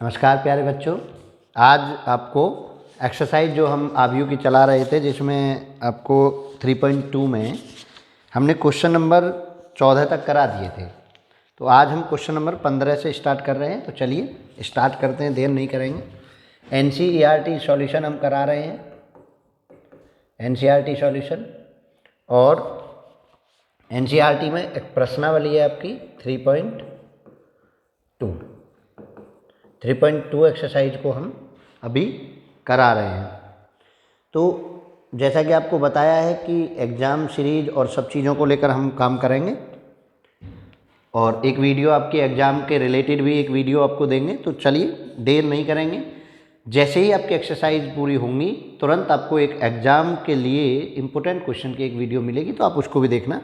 नमस्कार प्यारे बच्चों। आज आपको एक्सरसाइज जो हम आबयू की चला रहे थे, जिसमें आपको 3.2 में हमने क्वेश्चन नंबर 14 तक करा दिए थे। तो आज हम क्वेश्चन नंबर 15 से स्टार्ट कर रहे हैं। तो चलिए स्टार्ट करते हैं, देर नहीं करेंगे। NCERT सॉल्यूशन हम करा रहे हैं, NCERT सॉल्यूशन। और NCERT में एक प्रश्नावली है आपकी 3.2 एक्सरसाइज को हम अभी करा रहे हैं। तो जैसा कि आपको बताया है कि एग्ज़ाम सीरीज और सब चीज़ों को लेकर हम काम करेंगे, और एक वीडियो आपके एग्ज़ाम के रिलेटेड भी एक वीडियो आपको देंगे। तो चलिए देर नहीं करेंगे, जैसे ही आपकी एक्सरसाइज पूरी होंगी तुरंत आपको एक एग्ज़ाम के लिए इम्पोर्टेंट क्वेश्चन की एक वीडियो मिलेगी, तो आप उसको भी देखना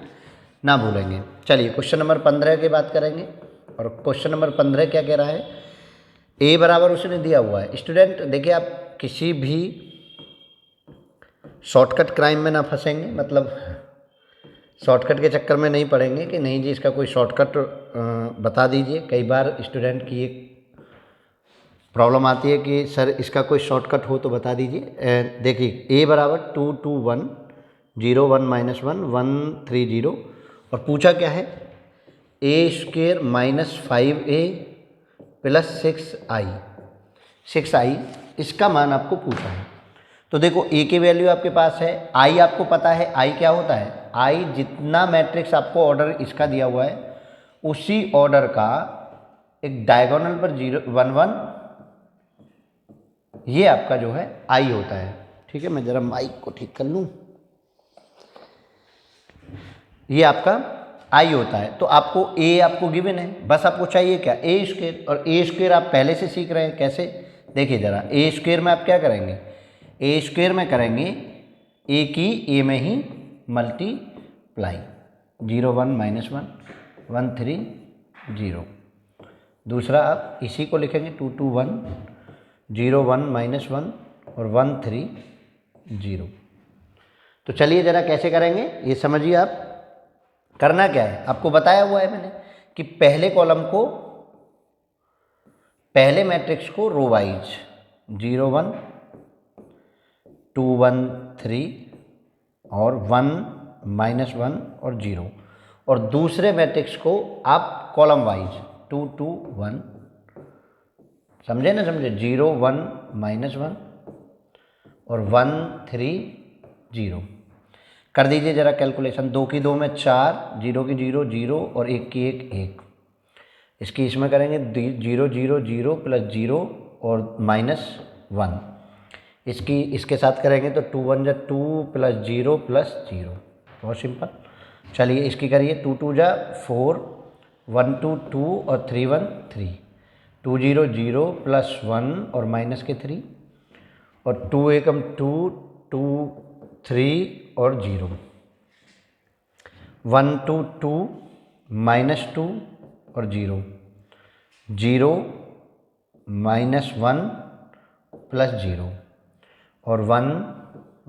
ना भूलेंगे। चलिए क्वेश्चन नंबर 15 की बात करेंगे। और क्वेश्चन नंबर 15 क्या कह रहा है, ए बराबर उसने दिया हुआ है। स्टूडेंट देखिए, आप किसी भी शॉर्टकट क्राइम में ना फंसेंगे, मतलब शॉर्टकट के चक्कर में नहीं पड़ेंगे कि नहीं जी इसका कोई शॉर्टकट बता दीजिए। कई बार स्टूडेंट की एक प्रॉब्लम आती है कि सर इसका कोई शॉर्टकट हो तो बता दीजिए। देखिए ए बराबर 2 2 1 0 1 -1 1 3 0, और पूछा क्या है, a² -5a प्लस 6i, इसका मान आपको पूछा है। तो देखो ए की वैल्यू आपके पास है, आई आपको पता है। आई क्या होता है, आई जितना मैट्रिक्स आपको ऑर्डर इसका दिया हुआ है उसी ऑर्डर का एक डायगोनल पर 0 1 1, ये आपका जो है आई होता है। ठीक है, मैं जरा माइक को ठीक कर लूँ। ये आपका आई होता है। तो आपको ए आपको गिवन है, बस आपको चाहिए क्या, a²। और a² आप पहले से सीख रहे हैं कैसे, देखिए ज़रा। a² में आप क्या करेंगे, a² में करेंगे a की a में ही मल्टीप्लाई, 0 1 -1 1 3 0। दूसरा आप इसी को लिखेंगे 2 2 1 0 1 -1 और 1 3 0। तो चलिए ज़रा कैसे करेंगे ये समझिए आप। करना क्या है, आपको बताया हुआ है मैंने कि पहले कॉलम को, पहले मैट्रिक्स को रो वाइज 0 1 2 1 3 और 1 -1 और 0, और दूसरे मैट्रिक्स को आप कॉलम वाइज 2 2 1, समझे ना, समझे, 0 1 -1 और 1 3 0। कर दीजिए जरा कैलकुलेशन। 2 की 2 में 4, 0 की 0 0 और 1 की 1 1। इसकी इसमें करेंगे 0 0 0 प्लस 0 और -1। इसकी इसके साथ करेंगे तो 2 1 जा 2 प्लस 0 प्लस 0, बहुत सिंपल। चलिए इसकी करिए, 2 2 जा 4, 1 2 2 और 3 1 3, 2 0 0 प्लस 1 और माइनस के 3, और 2 एकम 2 2 3 और 0, 1 2 2 -2 और 0 0 -1 प्लस 0 और 1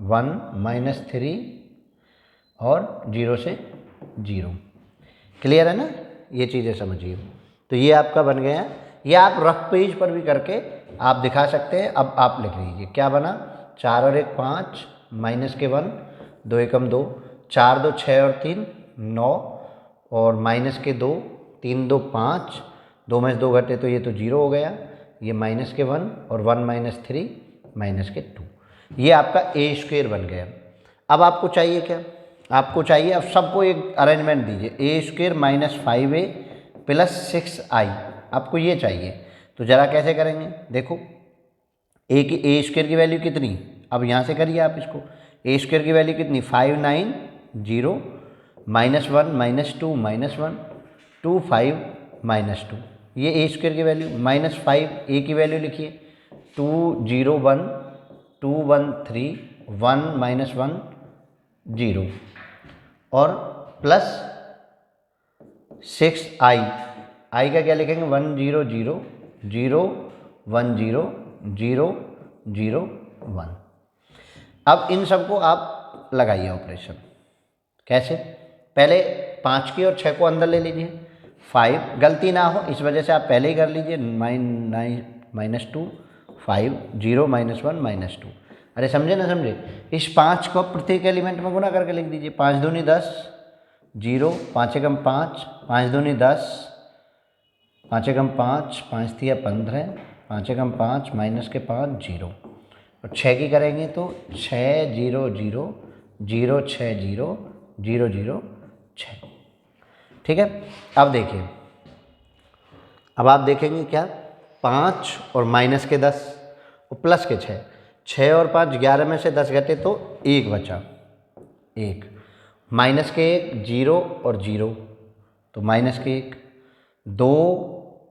1 -3 और 0 से 0। क्लियर है ना, ये चीज़ें समझिए। तो ये आपका बन गया। ये आप रफ पेज पर भी करके आप दिखा सकते हैं। अब आप लिख लीजिए क्या बना, 4 और 1 5 माइनस के 1, 2 एकम 2, 4 2 6 और 3 9, और माइनस के 2, 3 2 5, 2 में से 2 घटे तो ये तो 0 हो गया, ये माइनस के 1 और 1 -3 माइनस के 2। ये आपका a² बन गया। अब आपको चाहिए क्या, आपको चाहिए, अब सबको एक अरेंजमेंट दीजिए, a² -5a प्लस 6i, आपको ये चाहिए। तो ज़रा कैसे करेंगे, देखो a² की वैल्यू कितनी, अब यहाँ से करिए आप इसको। a² की वैल्यू कितनी, 5 9 0 -1 -2 -1 2 5 -2, ये a² की वैल्यू। -5 a की वैल्यू लिखिए, 2 0 1 2 1 3 1 -1 0, और प्लस 6i, आई का क्या लिखेंगे, 1 0 0 0 1 0 0 0 1। अब इन सबको आप लगाइए ऑपरेशन। कैसे, पहले 5 की और 6 को अंदर ले लीजिए, 5, गलती ना हो इस वजह से आप पहले ही कर लीजिए, 9 9 -2 5 0 -1 -2। अरे समझे ना समझे, इस 5 को प्रत्येक एलिमेंट में गुना करके लिख दीजिए। 5 दूनी 10 0 5 एकम 5 5 दूनी 10 5 एकम 5 5 तिया 15 5 एकम 5 माइनस के 5 0 और 6 की करेंगे तो 6 0 0 0 6 0 0 0 6। ठीक है, अब देखिए, अब आप देखेंगे क्या, 5 और माइनस के 10 और प्लस के 6, 6 और 5 11 में से 10 घटे तो 1 बचा, 1 माइनस के 1 0 और 0 तो माइनस के 1, 2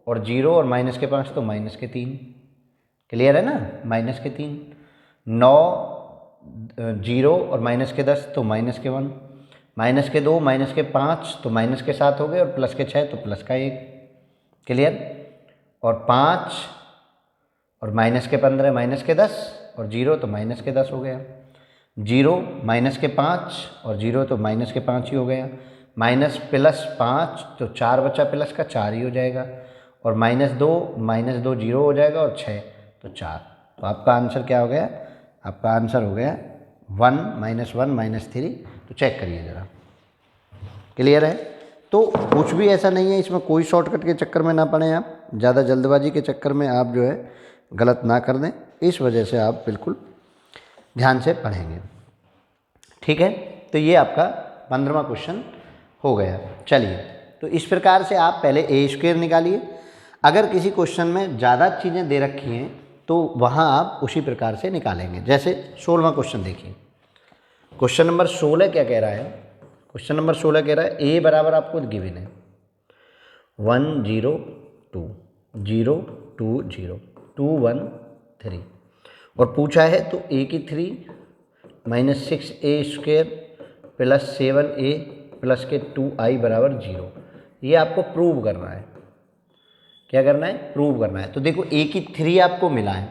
और 0 और माइनस के 5 तो माइनस के 3। क्लियर है ना, माइनस के 3, 9 0 और माइनस के 10 तो माइनस के 1, माइनस के 2 माइनस के 5 तो माइनस के 7 हो गए और प्लस के 6 तो प्लस का 1। क्लियर, और 5 और माइनस के 15 माइनस के 10 और 0 तो माइनस के 10 हो गया, 0 माइनस के 5 और 0 तो माइनस के 5 ही हो गया, माइनस प्लस 5 तो 4 बचा, प्लस का 4 ही हो जाएगा, और -2 0 हो जाएगा और 6 तो 4। तो आपका आंसर क्या हो गया, आपका आंसर हो गया 1 -1 -3। तो चेक करिए ज़रा। क्लियर है, तो कुछ भी ऐसा नहीं है इसमें, कोई शॉर्टकट के चक्कर में ना पड़े आप, ज़्यादा जल्दबाजी के चक्कर में आप जो है गलत ना कर दें, इस वजह से आप बिल्कुल ध्यान से पढ़ेंगे। ठीक है, तो ये आपका 15वां क्वेश्चन हो गया। चलिए, तो इस प्रकार से आप पहले ए स्क्वायर निकालिए। अगर किसी क्वेश्चन में ज़्यादा चीज़ें दे रखी हैं तो वहाँ आप उसी प्रकार से निकालेंगे। जैसे 16वां क्वेश्चन देखिए, क्वेश्चन नंबर 16 क्या कह रहा है, क्वेश्चन नंबर 16 कह रहा है ए बराबर आपको गिवन है 1 0 2 0 2 0 2 1 3 और पूछा है तो ए की 3 -6a square plus 7a plus के 2i बराबर 0। ये आपको प्रूव करना है। क्या करना है, प्रूव करना है। तो देखो ए की 3 आपको मिला है,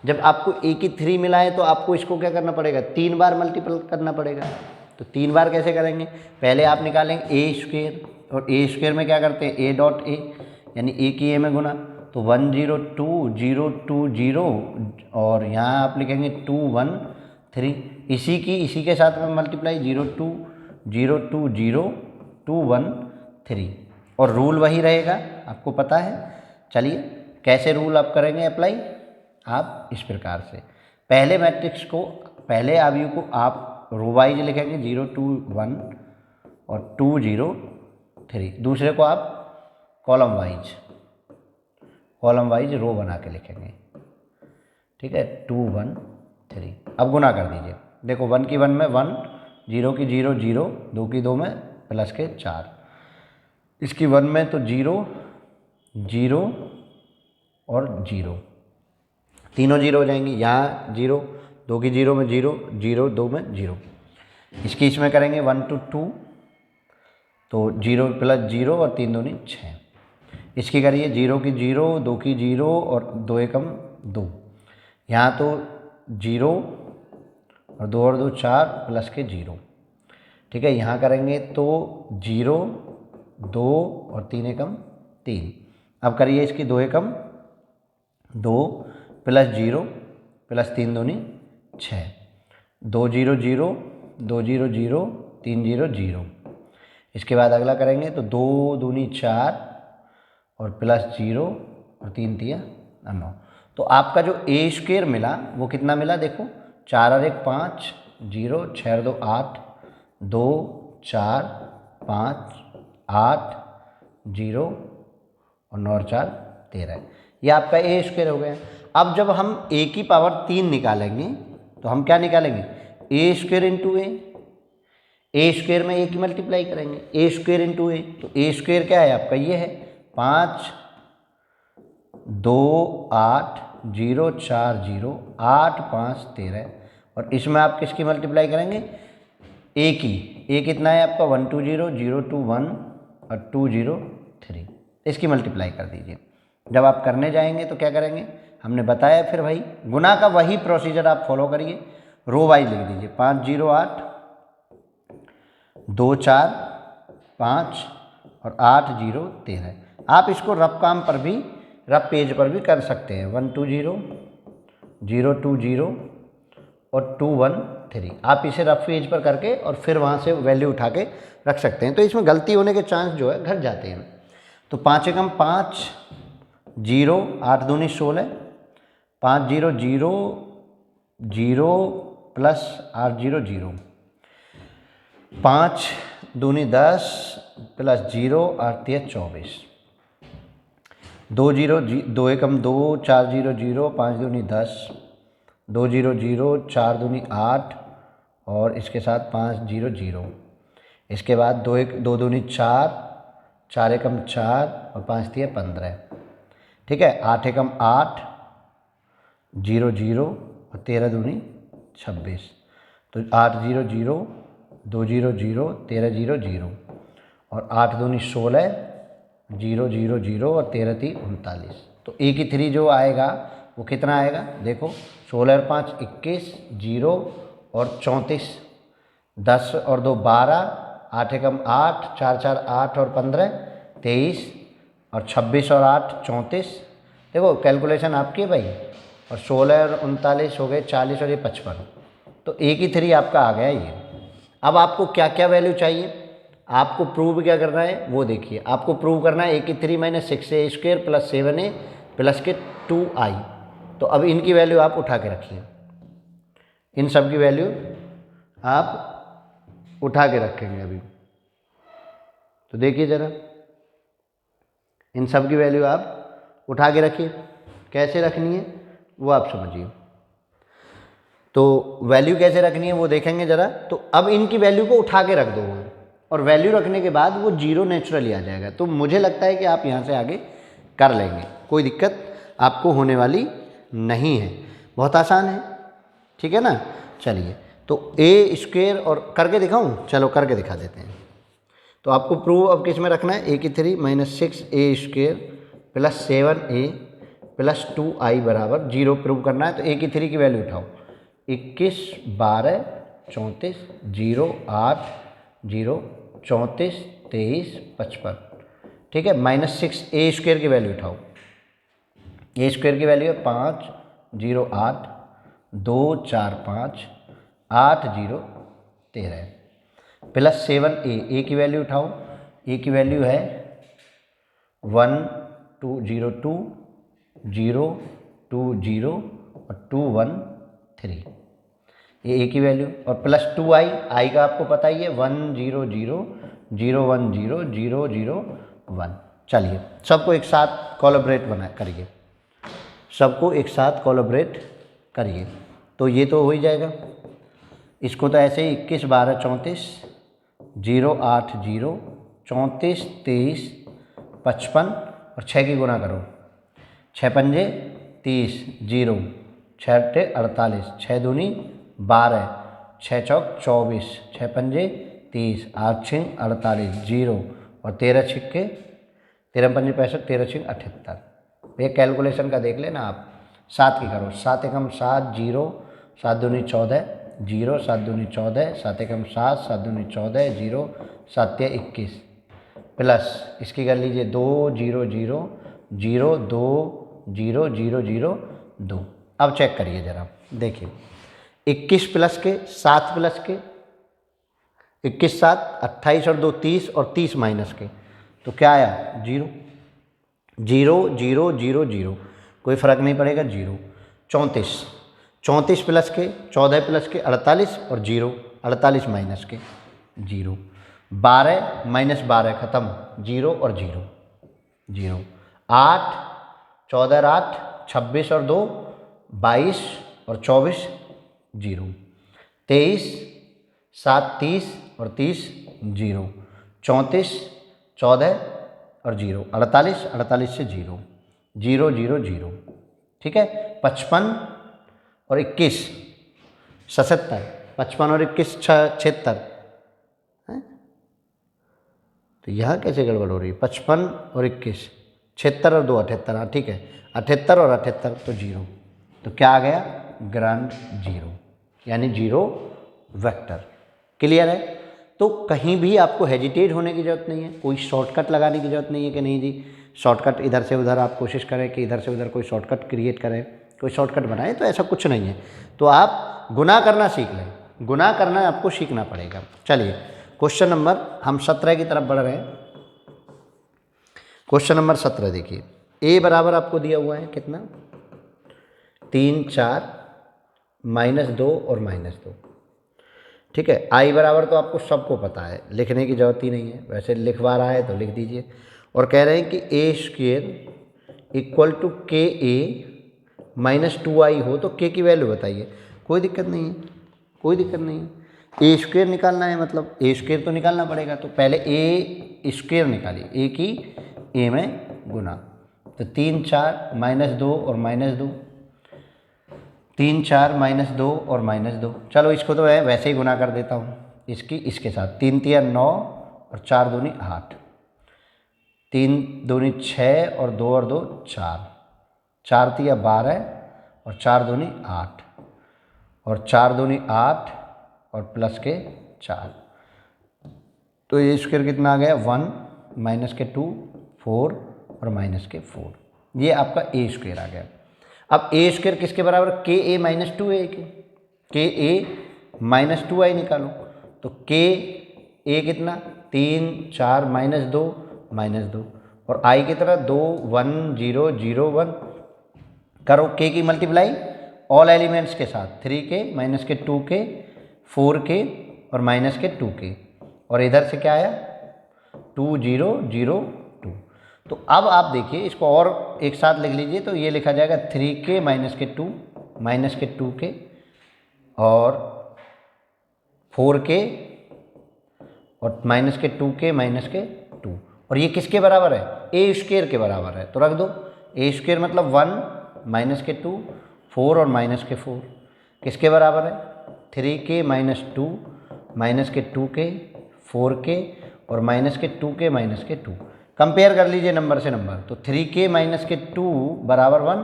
जब आपको ए की 3 मिला है तो आपको इसको क्या करना पड़ेगा, 3 बार मल्टीपल करना पड़ेगा। तो 3 बार कैसे करेंगे, पहले आप निकालेंगे ए स्क्वायर, और ए स्क्वायर में क्या करते हैं ए डॉट ए, यानी ए की ए में गुना, तो 1 0 2 0 2 0 और यहाँ आप लिखेंगे 2 1 3, इसी के साथ में मल्टीप्लाई 0 2 0 2 0 2 1 3, और रूल वही रहेगा, आपको पता है। चलिए कैसे रूल आप करेंगे अप्लाई, आप इस प्रकार से पहले मैट्रिक्स को, पहले अवयव को आप रो वाइज लिखेंगे 0 2 1 और 2 0 3, दूसरे को आप कॉलम वाइज रो बना के लिखेंगे। ठीक है, 2 1 3। अब गुना कर दीजिए, देखो 1 की 1 में 1, 0 की 0 0, 2 की 2 में प्लस के 4, इसकी 1 में तो 0 0 और 0, तीनों 0 हो जाएंगी, यहाँ 0, 2 की 0 में 0 0 2 में 0, इसकी इसमें करेंगे 1 to 2 तो 0 + 0 और 3 दूनी 6, इसकी करिए 0 की 0 2 की 0 और 2 एकम 2, यहाँ तो 0 और 2 और 2 4 प्लस के 0। ठीक है, यहाँ करेंगे तो 0 2 और 3 एकम 3, अब करिए इसकी 2 एकम 2 प्लस 0 प्लस 3 दूनी 6, 2 0 0 2 0 0 3 0 0, इसके बाद अगला करेंगे तो 2 दूनी 4 और प्लस 0 और 3 तिया 9। तो आपका जो ए स्क्वायर मिला वो कितना मिला, देखो 4 और 1 5 0 6 और 2 8 2 4 5 8 0 और 9 और 4 13, ये आपका ए स्क्वायर हो गया। अब जब हम ए की पावर 3 निकालेंगे तो हम क्या निकालेंगे, ए स्क्वायर इंटू ए स्क्वायर में ए की मल्टीप्लाई करेंगे, ए स्क्वायर इंटू ए, तो ए स्क्वायर क्या है आपका, ये है 5 2 8 0 4 0 8 5 13, और इसमें आप किसकी मल्टीप्लाई करेंगे, ए की, ए कितना है आपका 1 2 0 0 2 1 और 2 0 3, इसकी मल्टीप्लाई कर दीजिए। जब आप करने जाएंगे तो क्या करेंगे, हमने बताया फिर भाई गुना का वही प्रोसीजर आप फॉलो करिए, रो वाइज लिख दीजिए 5 0 8 2 4 5 और 8 0 13। आप इसको रफ काम पर भी रफ पेज पर भी कर सकते हैं। 1 2 0, 0 2 0 और 2 1 3। आप इसे रफ पेज पर करके और फिर वहाँ से वैल्यू उठा के रख सकते हैं। तो इसमें गलती होने के चांस जो है घट जाते हैं। तो 5 एकम 5, 0, 8 दूनी 16, 5 0 0 0 प्लस 8 0 0, 5 दूनी 10 प्लस 0 8 3 24, 2 0 2 एकम 2, 4 0 0, 5 दूनी 10, 2 0 0, 4 दूनी 8 और इसके साथ 5 0 0। इसके बाद 2 दूनी 4, 4 एकम 4 और 5 3 15। ठीक है, 8 एकम 8, 0 0 और 13 दूनी 26। तो 8 0 0, 2 0 0, 13 0 0 और 8 दूनी 16, 0 0 0 और 13 3 39। तो ए की 3 जो आएगा वो कितना आएगा देखो, 16 और 5 21, 0 और 34, 10 और 2 12, 8 एकम 8, 4 4 8 और 15 23 और 26 और 8 34। देखो कैलकुलेशन आपकी है भाई। और 16 और 39 हो गए 40 और ये 55। तो ए की 3 आपका आ गया ये। अब आपको क्या क्या वैल्यू चाहिए, आपको प्रूव क्या करना है वो देखिए। आपको प्रूव करना है ए की 3 minus 6a² plus 7a plus के 2i। तो अब इनकी वैल्यू आप उठा के रखिए, इन सब की वैल्यू आप उठा के रखेंगे अभी। तो देखिए ज़रा, इन सब की वैल्यू आप उठा के रखिए। कैसे रखनी है वो आप समझिए। तो वैल्यू कैसे रखनी है वो देखेंगे ज़रा। तो अब इनकी वैल्यू को उठा के रख दो और वैल्यू रखने के बाद वो 0 नेचुरली आ जाएगा। तो मुझे लगता है कि आप यहाँ से आगे कर लेंगे, कोई दिक्कत आपको होने वाली नहीं है, बहुत आसान है। ठीक है ना। चलिए तो a² और करके दिखाऊं, चलो करके दिखा देते हैं। तो आपको प्रूव अब किस में रखना है, a की 3 minus 6a² plus 7a plus 2i बराबर 0 प्रूव करना है। तो a की 3 की वैल्यू उठाओ, 21 12 34, 0 8 0 34 23 55। ठीक है, माइनस 6a² की वैल्यू उठाओ, a² की वैल्यू है 5 0 8 2 4 5 8 0 13 प्लस 7a की वैल्यू उठाओ, a की वैल्यू है 1 2 0 2 0 2 0 और 2 1 3, ये a की वैल्यू। और प्लस 2i, i का आपको पता ही है 1 0 0 0 1 0 0 0 1। चलिए सबको एक साथ कोलैबोरेट बना करिए, सबको एक साथ कोलैबोरेट करिए। तो ये तो हो ही जाएगा। इसको तो ऐसे ही 21 12 34, 0 8 0 34 23 55 और 6 की गुना करो, 6 पंजे 30, 0 6 अट्ठे 48, 6 दूनी 12, 6 चौक 24, 6 पंजे 30, 8 छिंग 48, 0 और 13 छिक्के 13 पंजे 65, 13 छिंग 78। ये कैलकुलेशन का देख लेना आप। 7 की करो, 7 एकम 7 0, 7 दूनी 14 0, 7 दूनी 14, 7 एकम 7, 7 दूनी 14 0, 7 तिया 21 प्लस इसकी कर लीजिए 2 0 0 0 2 0 0 0 2। अब चेक करिए ज़रा, देखिए 21 प्लस के 7 प्लस के 21 7 28 और 2 30 और 30 माइनस के, तो क्या आया 0 0 0 0 0, कोई फ़र्क नहीं पड़ेगा 0। 34 34 प्लस के 14 प्लस के 48 और 0 48 माइनस के 0। 12 माइनस 12 ख़त्म, 0 और 0 0। 8 14 8 26 और 2 22 और 24 0। 23 7 30 और 30 0। 34 14 और 0, 48 48 से 0 0 0 0। ठीक है, 55 और 21 77, 55 और 21 76 है। तो यहाँ कैसे गड़बड़ हो रही है, 55 और 21 76 और 2 78। हाँ ठीक है, 78 और 78 तो 0। तो क्या आ गया ग्रांड 0, यानी 0 वेक्टर। क्लियर है। तो कहीं भी आपको हेजिटेट होने की ज़रूरत नहीं है, कोई शॉर्टकट लगाने की ज़रूरत नहीं है कि नहीं जी शॉर्टकट इधर से उधर आप कोशिश करें कि इधर से उधर कोई शॉर्टकट क्रिएट करें, कोई शॉर्टकट बनाएं, तो ऐसा कुछ नहीं है। तो आप गुना करना सीख लें, गुना करना आपको सीखना पड़ेगा। चलिए क्वेश्चन नंबर हम 17 की तरफ बढ़ रहे हैं। क्वेश्चन नंबर 17 देखिए, ए बराबर आपको दिया हुआ है कितना, 3 4 -2 और -2। ठीक है, आई बराबर तो आपको सबको पता है, लिखने की जरूरत ही नहीं है, वैसे लिखवा रहा है तो लिख दीजिए। और कह रहे हैं कि a² equal to KA -2i हो तो k की वैल्यू बताइए। कोई दिक्कत नहीं है, कोई दिक्कत नहीं है। a² निकालना है, मतलब a² तो निकालना पड़ेगा, तो पहले a² निकालिए, a की a में गुना। तो 3 4 -2 और -2, 3 4 -2 और -2। चलो इसको तो मैं वैसे ही गुना कर देता हूँ, इसकी इसके साथ। 3 3 9 और 4 दूनी 8, 3 दूनी 6 और 2 और 2 4, 4 3 12 और 4 दूनी 8 और 4 दूनी 8 और प्लस के 4। तो ये स्क्वायर कितना आ गया, 1 माइनस के 2 4 और माइनस के 4। ये आपका a² आ गया। अब a² किसके बराबर, KA -2a के KA -2i निकालो। तो KA कितना, 3 4 -2 -2 और i की तरह 2 1 0 0 1। करो k की मल्टीप्लाई ऑल एलिमेंट्स के साथ, 3k -के 2k 4k और -के 2k, और इधर से क्या आया 2 0 0 2। तो अब आप देखिए इसको और एक साथ लिख लीजिए, तो ये लिखा जाएगा 3k -के 2 -के 2k और 4k और -के 2k -के 2। और ये किसके बराबर है, a² के बराबर है, तो रख दो। a² मतलब 1 -के 2 4 और -के 4 किसके बराबर है, 3k -2 -के 2k 4k और -के 2k -के 2। कंपेयर कर लीजिए नंबर से नंबर, तो 3k -के 2 बराबर 1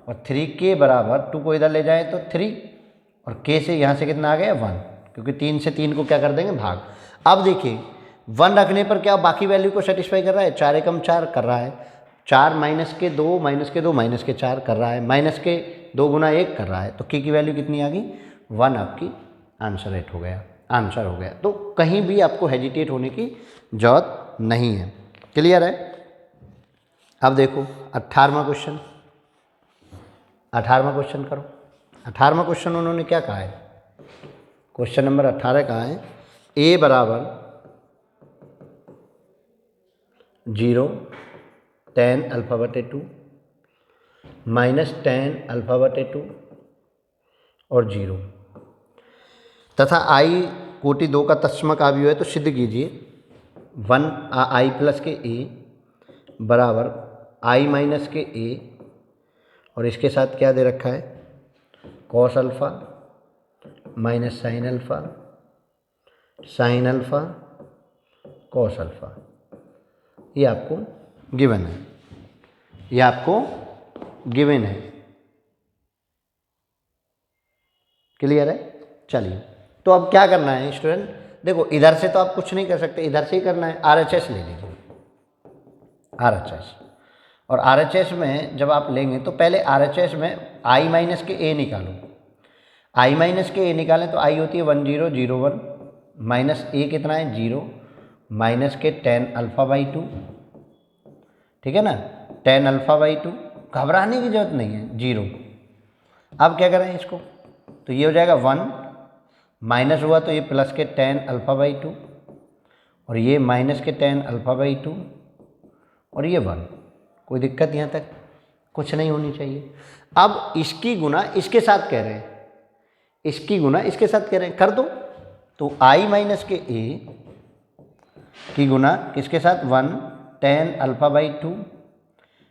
और 3k बराबर 2 को इधर ले जाएं तो 3 और k से यहाँ से कितना आ गया 1, क्योंकि 3 से 3 को क्या कर देंगे भाग। अब देखिए 1 रखने पर क्या बाकी वैल्यू को सेटिस्फाई कर रहा है, 4 एकम 4 कर रहा है, 4 -के 2 -के 2 -के 4 कर रहा है, -के 2 गुना 1 कर रहा है, तो k की वैल्यू कितनी आ गई 1 आपकी आंसर रेट हो गया, आंसर हो गया। तो कहीं भी आपको हेजिटेट होने की जरूरत नहीं है। क्लियर है। अब देखो 18वां क्वेश्चन, 18वां क्वेश्चन करो। 18वां क्वेश्चन उन्होंने क्या कहा है, क्वेश्चन नंबर 18 कहा है a बराबर 0 tan α/2 -tan α/2 और 0 तथा i कोटि 2 का तत्समक अवयव है, तो सिद्ध कीजिए 1 i प्लस के a बराबर i माइनस के a और इसके साथ क्या दे रखा है cos alpha minus sine alpha, sine alpha cos alpha. ये आपको गिवन है, ये आपको गिवन है। क्लियर है। चलिए तो अब क्या करना है स्टूडेंट, देखो इधर से तो आप कुछ नहीं कर सकते, इधर से ही करना है। RHS ले लीजिए, RHS। और RHS में जब आप लेंगे तो पहले RHS में i माइनस के a निकालो। i माइनस के a निकालें तो i होती है 1 0 0 1 माइनस a कितना है 0 माइनस के tan α/2। ठीक है ना, tan α/2, घबराने की जरूरत नहीं है, 0। अब क्या करें इसको, तो ये हो जाएगा 1 माइनस हुआ तो ये प्लस के tan α/2 और ये माइनस के tan α/2 और ये 1। कोई दिक्कत यहाँ तक कुछ नहीं होनी चाहिए। अब इसकी गुना इसके साथ कह रहे हैं, इसकी गुना इसके साथ कह रहे हैं, कर दो। तो i माइनस के a की गुना किसके साथ 1 tan α/2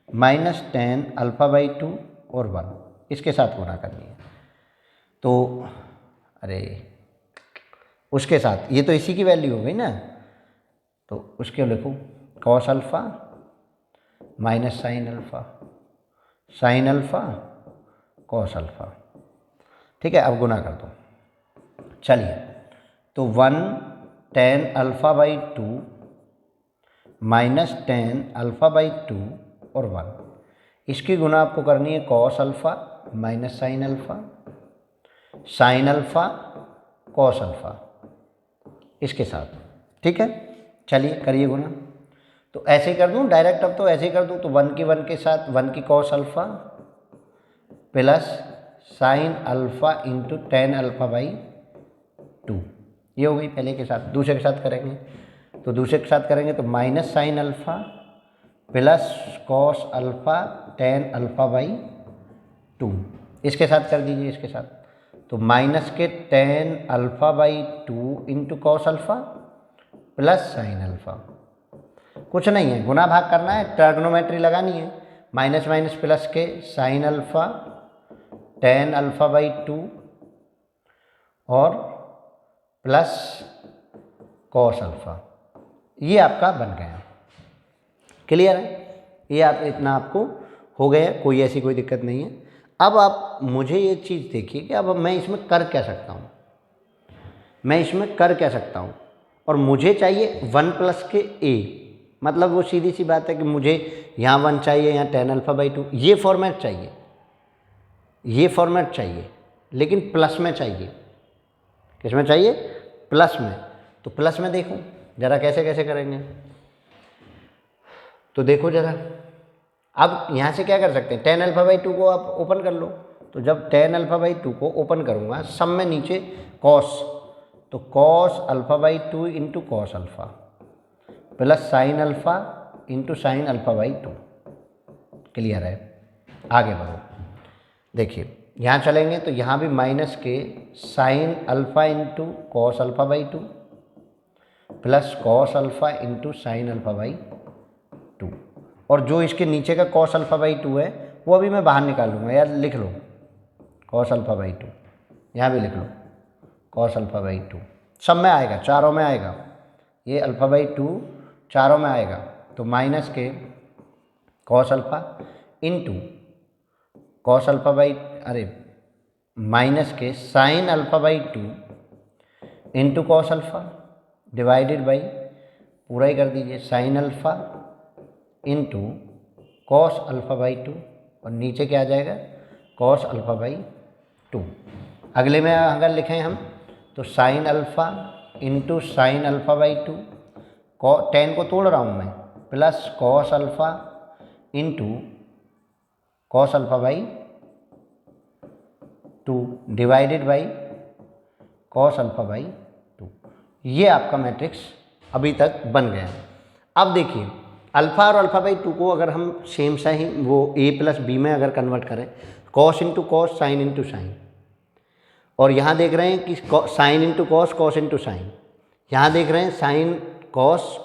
माइनस tan α/2 और 1 इसके साथ गुना करनी है। तो अरे उसके साथ ये तो इसी की वैल्यू हो गई ना, तो उसके लिखो cos alpha minus sine alpha, sine alpha cos alpha. ठीक है, अब गुना कर दो। चलिए तो 1 tan α/2 माइनस tan α/2 और 1। इसकी गुना आपको करनी है cos alpha minus sine alpha, sine alpha cos alpha इसके साथ। ठीक है, चलिए करिए गुना। तो ऐसे ही कर दूँ डायरेक्ट, अब तो ऐसे ही कर दूँ। तो 1 की 1 के साथ 1 की cos alpha plus sine alpha into tan alpha by 2, ये हो गई पहले के साथ। दूसरे के साथ करेंगे तो दूसरे के साथ करेंगे तो minus sine alpha plus cos alpha tan alpha by 2, इसके साथ कर दीजिए इसके साथ। तो माइनस के tan alpha by 2 into cos alpha plus sine alpha. कुछ नहीं है, गुना भाग करना है, ट्रिग्नोमेट्री लगानी है। माइनस माइनस प्लस के sine alpha tan alpha by 2 और प्लस कॉस अल्फ़ा, ये आपका बन गया। क्लियर है? ये आप इतना आपको हो गया, कोई ऐसी कोई दिक्कत नहीं है। अब आप मुझे ये चीज़ देखिए कि अब मैं इसमें कर क्या सकता हूँ, मैं इसमें कर क्या सकता हूँ। और मुझे चाहिए 1 प्लस के a, मतलब वो सीधी सी बात है कि मुझे यहाँ 1 चाहिए, यहाँ टेन अल्फ़ा बाई 2, ये फॉर्मेट चाहिए, ये फॉर्मेट चाहिए, लेकिन प्लस में चाहिए। किस में चाहिए? प्लस में। तो प्लस में देखो ज़रा कैसे कैसे करेंगे। तो देखो ज़रा, अब यहाँ से क्या कर सकते हैं, टेन अल्फ़ा बाई 2 को आप ओपन कर लो। तो जब टेन अल्फ़ा बाई 2 को ओपन करूँगा, सब में नीचे कॉस, तो cos alpha by 2 into cos alpha plus sine alpha into sine alpha by 2। Clear है? आगे बढ़ो। देखिए यहाँ चलेंगे तो यहाँ भी माइनस के sine alpha into cos alpha by 2 plus cos alpha into sine alpha by 2, और जो इसके नीचे का कॉस अल्फ़ा बाई 2 है वो अभी मैं बाहर निकाल लूँगा। यार लिख लो कॉस अल्फ़ा बाई 2, यहाँ भी लिख लो कॉस अल्फ़ा बाई 2, सब में आएगा, चारों में आएगा। ये अल्फ़ा बाई 2 चारों में आएगा। तो माइनस के cos alpha into cos alpha by, अरे माइनस के sine alpha by 2 into cos alpha divided by, पूरा ही कर दीजिए, sine alpha into cos alpha by 2, और नीचे क्या आ जाएगा, कॉस अल्फ़ा बाई 2। अगले में अगर लिखें हम तो sine alpha into sine alpha by 2, ten को तोड़ रहा हूँ मैं, plus cos alpha into cos alpha by 2 divided by cos alpha by 2। ये आपका मैट्रिक्स अभी तक बन गया। अब देखिए अल्फ़ा और अल्फ़ा बाई 2 को अगर हम सेम सा ही वो a प्लस बी में अगर कन्वर्ट करें, cos into cos sine into sine, और यहाँ देख रहे हैं कि sine into cos cos into sine, यहाँ देख रहे हैं साइन कॉस,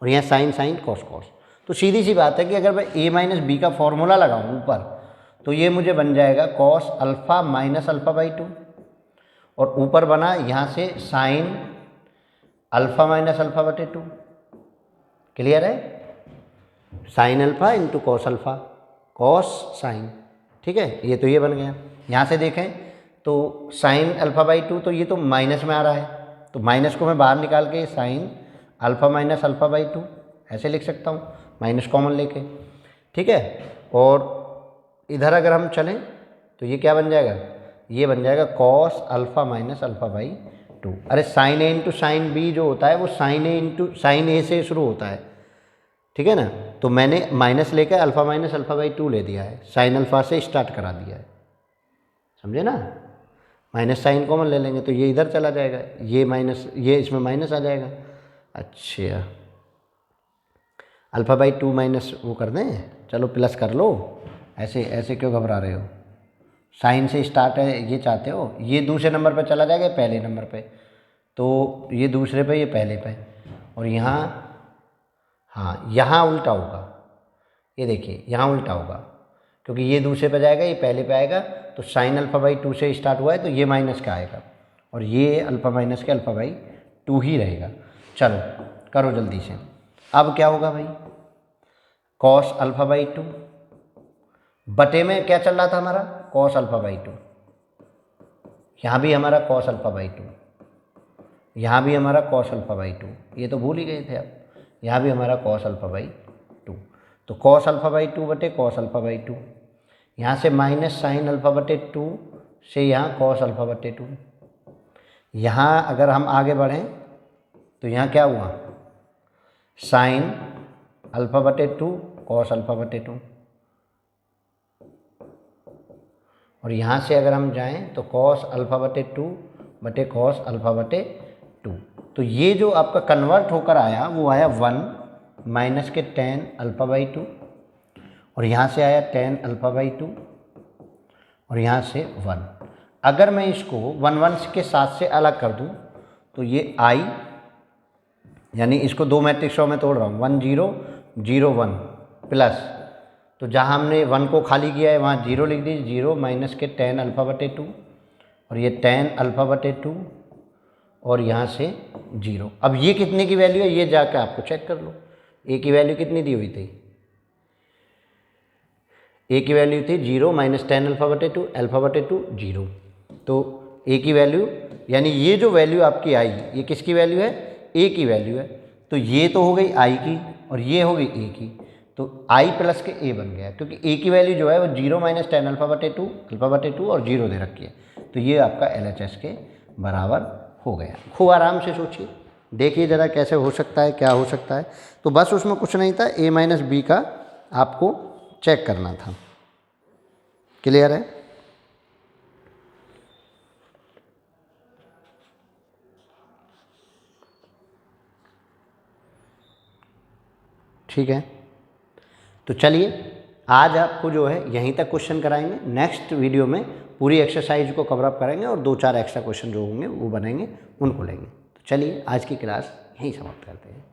और यहाँ साइन साइन कॉस कॉस। तो सीधी सी बात है कि अगर मैं a माइनस बी का फॉर्मूला लगाऊँ ऊपर, तो ये मुझे बन जाएगा cos alpha minus alpha by 2, और ऊपर बना यहाँ से साइन अल्फ़ा माइनस अल्फ़ा बटे 2। क्लियर है? Sine alpha into cos alpha cos sine. ठीक है, ये तो ये बन गया। यहाँ से देखें तो साइन अल्फ़ा बाई 2, तो ये तो माइनस में आ रहा है, तो माइनस को मैं बाहर निकाल के sine alpha minus alpha by 2 ऐसे लिख सकता हूँ, माइनस कॉमन लेके। ठीक है, और इधर अगर हम चलें तो ये क्या बन जाएगा, ये बन जाएगा cos alpha minus alpha by 2। अरे साइन ए इंटू साइन बी जो होता है वो साइन ए इंटू साइन ए से शुरू होता है। ठीक है ना, तो मैंने माइनस लेकर अल्फ़ा माइनस अल्फ़ा बाई 2 ले दिया है, साइन अल्फ़ा से स्टार्ट करा दिया है, समझे ना। माइनस साइन कॉमन ले लेंगे तो ये इधर चला जाएगा, ये माइनस, ये इसमें माइनस आ जाएगा। अच्छा, अल्फ़ा बाई 2 माइनस वो कर दें, चलो प्लस कर लो, ऐसे ऐसे क्यों घबरा रहे हो। साइन से स्टार्ट है ये चाहते हो, ये दूसरे नंबर पे चला जाएगा पहले नंबर पे, तो ये दूसरे पे ये पहले पे, और यहाँ, हाँ यहाँ उल्टा होगा, ये देखिए यहाँ उल्टा होगा, क्योंकि ये दूसरे पे जाएगा ये पहले पे आएगा। तो साइन अल्फ़ा बाई 2 से स्टार्ट हुआ है तो ये माइनस का आएगा, और ये अल्फ़ा माइनस के अल्फ़ा बाई 2 ही रहेगा। चलो करो जल्दी से। अब क्या होगा भाई, कॉस अल्फ़ा बाई 2 बटे में क्या चल रहा था हमारा, कॉस अल्फ़ा बाई 2, यहाँ भी हमारा कॉस अल्फ़ा बाई 2, यहाँ भी हमारा कॉस अल्फ़ा बाई 2, ये तो भूल ही गए थे आप, यहाँ भी हमारा कॉस अल्फ़ा बाई 2। तो कॉस अल्फ़ा बाई 2 बटे कॉस अल्फ़ा बाई 2, यहाँ से माइनस साइन अल्फ़ा बटे 2 से यहाँ कॉस अल्फ़ा बटे 2। यहाँ अगर हम आगे बढ़ें तो यहाँ क्या हुआ, साइन अल्फ़ा बटे 2 कॉस अल्फ़ा बटे 2, और यहाँ से अगर हम जाएं तो कॉस अल्फ़ा बटे 2 बटे कॉस अल्फ़ा बटे 2। तो ये जो आपका कन्वर्ट होकर आया वो आया 1 माइनस के टेन अल्फ़ा बाई 2, और यहाँ से आया टेन अल्फ़ा बाई 2, और यहाँ से 1। अगर मैं इसको 1 के साथ से अलग कर दूँ तो ये आई, यानी इसको दो मैट्रिक्सों में तोड़ रहा हूँ, 1 0 0 1 प्लस, तो जहाँ हमने 1 को खाली किया है वहाँ 0 लिख दीजिए, 0 माइनस के टेन अल्फ़ा बटे 2, और ये टेन अल्फ़ा बटे 2, और यहाँ से 0। अब ये कितने की वैल्यू है ये जाकर आपको चेक कर लो। ए की वैल्यू कितनी दी हुई थी, ए की वैल्यू थी 0 माइनस टेन अल्फ़ा बटे 2, अल्फ़ा बटे 2 0। तो ए की वैल्यू, यानी ये जो वैल्यू आपकी आई ये किसकी वैल्यू है, ए की वैल्यू है। तो ये तो हो गई आई की और ये हो गई ए की, तो आई प्लस के ए बन गया, क्योंकि ए की वैल्यू जो है वो 0 माइनस टेन अल्फ़ा बटे 2 और 0 दे रखी है। तो ये आपका LHS के बराबर हो गया। खूब आराम से सोचिए, देखिए ज़रा कैसे हो सकता है, क्या हो सकता है। तो बस उसमें कुछ नहीं था, a माइनस बी का आपको चेक करना था। क्लियर है? ठीक है, तो चलिए आज आपको जो है यहीं तक क्वेश्चन कराएंगे। नेक्स्ट वीडियो में पूरी एक्सरसाइज को कवर अप करेंगे और 2-4 एक्स्ट्रा क्वेश्चन जो होंगे वो बनेंगे, उनको लेंगे। तो चलिए आज की क्लास यहीं समाप्त करते हैं।